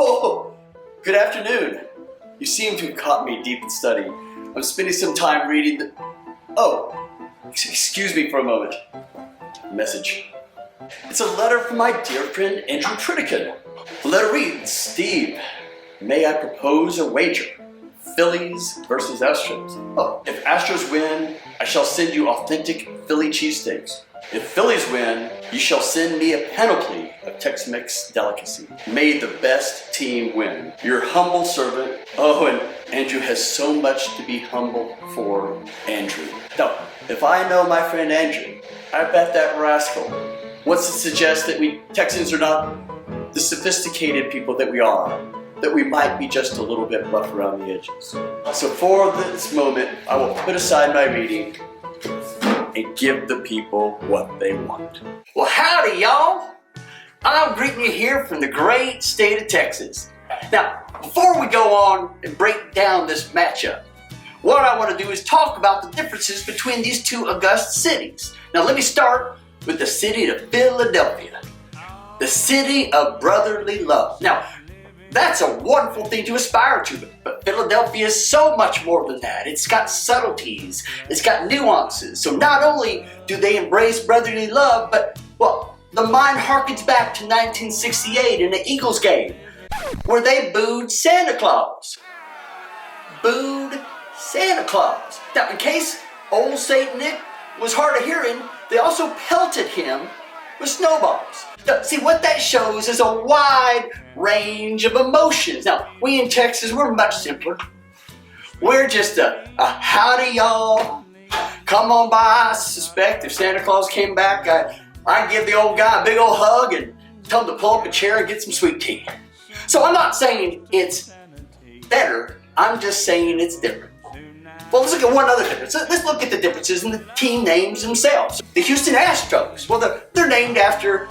Oh, good afternoon. You seem to have caught me deep in study. I'm spending some time reading the... Oh, excuse me for a moment. Message. It's a letter from my dear friend Andrew Pritikin. The letter reads, Steve, may I propose a wager? Phillies versus Astros. Oh, if Astros win, I shall send you authentic Philly cheesesteaks. If Phillies win, you shall send me a panoply of Tex-Mex delicacy. May the best team win. Your humble servant. Oh, and Andrew has so much to be humble for. Andrew. Now, if I know my friend Andrew, I bet that rascal wants to suggest that we Texans are not the sophisticated people that we are, that we might be just a little bit rough around the edges. So for this moment, I will put aside my reading and give the people what they want. Well, howdy, y'all. I'm greeting you here from the great state of Texas. Now, before we go on and break down this matchup, what I want to do is talk about the differences between these two august cities. Now, let me start with the city of Philadelphia, the city of brotherly love. Now, that's a wonderful thing to aspire to, but Philadelphia is so much more than that. It's got subtleties, it's got nuances. So not only do they embrace brotherly love, but, well, the mind harkens back to 1968 in the Eagles game, where they booed Santa Claus. Booed Santa Claus. Now, in case old Saint Nick was hard of hearing, they also pelted him with snowballs. Now, see, what that shows is a wide range of emotions. Now, we in Texas, we're much simpler. We're just a howdy, y'all. Come on by. I suspect if Santa Claus came back, I'd give the old guy a big old hug and tell him to pull up a chair and get some sweet tea. So I'm not saying it's better. I'm just saying it's different. Well, let's look at one other difference. Let's look at the differences in the team names themselves. The Houston Astros. Well, they're named after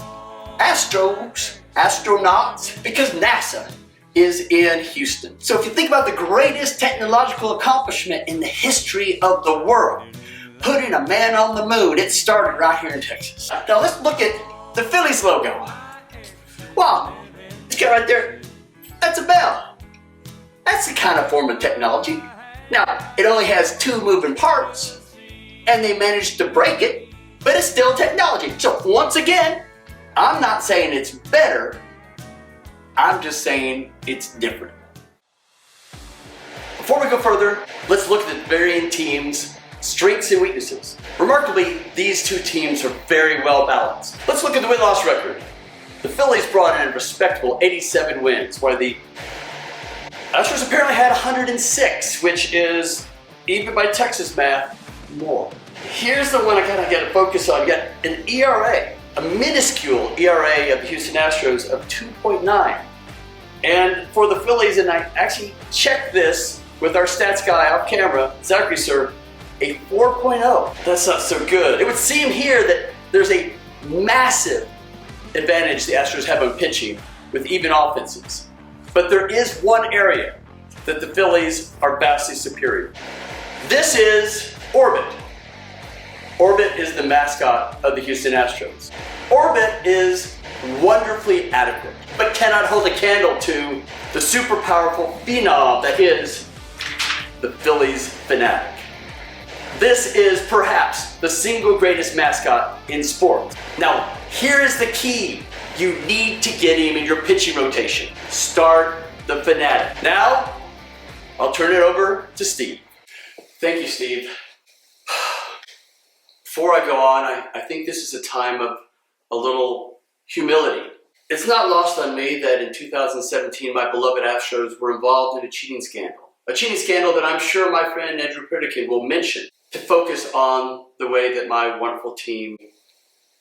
Astros, astronauts, because NASA is in Houston. So if you think about the greatest technological accomplishment in the history of the world, putting a man on the moon, it started right here in Texas. Now let's look at the Phillies logo. Wow, this guy right there, that's a bell. That's the kind of form of technology. Now, it only has two moving parts, and they managed to break it, but it's still technology. So once again, I'm not saying it's better, I'm just saying it's different. Before we go further, let's look at the varying teams' strengths and weaknesses. Remarkably, these two teams are very well balanced. Let's look at the win-loss record. The Phillies brought in a respectable 87 wins, while the Astros apparently had 106, which is, even by Texas math, more. Here's the one I kind of got to focus on. You got an ERA, a minuscule ERA of the Houston Astros of 2.9. And for the Phillies, and I actually checked this with our stats guy off camera, Zachary sir, a 4.0. That's not so good. It would seem here that there's a massive advantage the Astros have on pitching with even offenses. But there is one area that the Phillies are vastly superior. This is Orbit. Orbit is the mascot of the Houston Astros. Orbit is wonderfully adequate, but cannot hold a candle to the super powerful phenom that is the Phillies fanatic. This is perhaps the single greatest mascot in sports. Now, here is the key. You need to get him in your pitching rotation. Start the fanatic. Now, I'll turn it over to Steve. Thank you, Steve. Before I go on, I think this is a time of a little humility. It's not lost on me that in 2017, my beloved Astros were involved in a cheating scandal. A cheating scandal that I'm sure my friend Andrew Pritikin will mention to focus on the way that my wonderful team,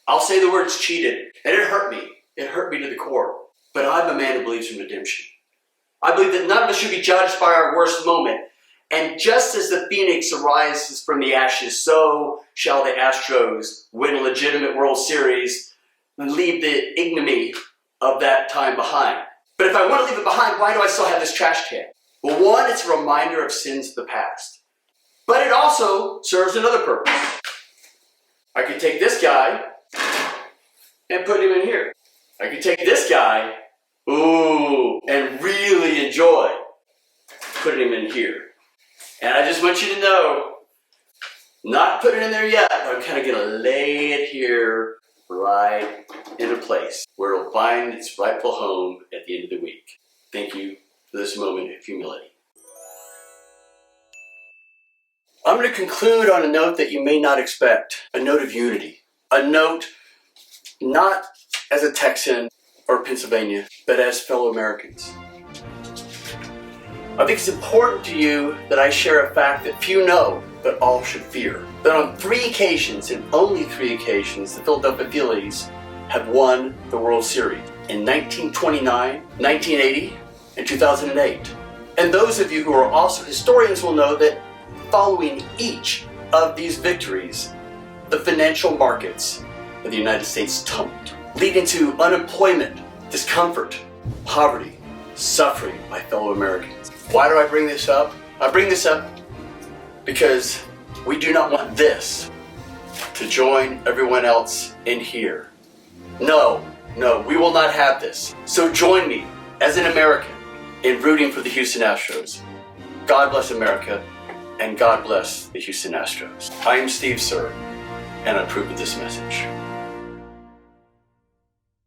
I'll say the words cheated, and it hurt me. It hurt me to the core. But I'm a man who believes in redemption. I believe that none of us should be judged by our worst moment. And just as the phoenix arises from the ashes, so shall the Astros win a legitimate World Series and leave the ignominy of that time behind. But if I want to leave it behind, why do I still have this trash can? Well, one, it's a reminder of sins of the past. But it also serves another purpose. I could take this guy and put him in here. I could take this guy, Ooh, and really enjoy putting him in here. And I just want you to know, not putting it in there yet, but I'm kind of gonna lay it here right into place where it'll find its rightful home at the end of the week. Thank you for this moment of humility. I'm going to conclude on a note that you may not expect, a note of unity. A note not as a Texan or Pennsylvania, but as fellow Americans. I think it's important to you that I share a fact that few know, but all should fear. That on 3 occasions, and only 3 occasions, the Philadelphia Phillies have won the World Series. In 1929, 1980, and 2008. And those of you who are also historians will know that following each of these victories, the financial markets of the United States tumbled, leading to unemployment, discomfort, poverty, suffering by fellow Americans. Why do I bring this up? I bring this up because we do not want this to join everyone else in here. No, we will not have this. So join me as an American in rooting for the Houston Astros. God bless America, and God bless the Houston Astros. I am Steve Sir, and I approve of this message.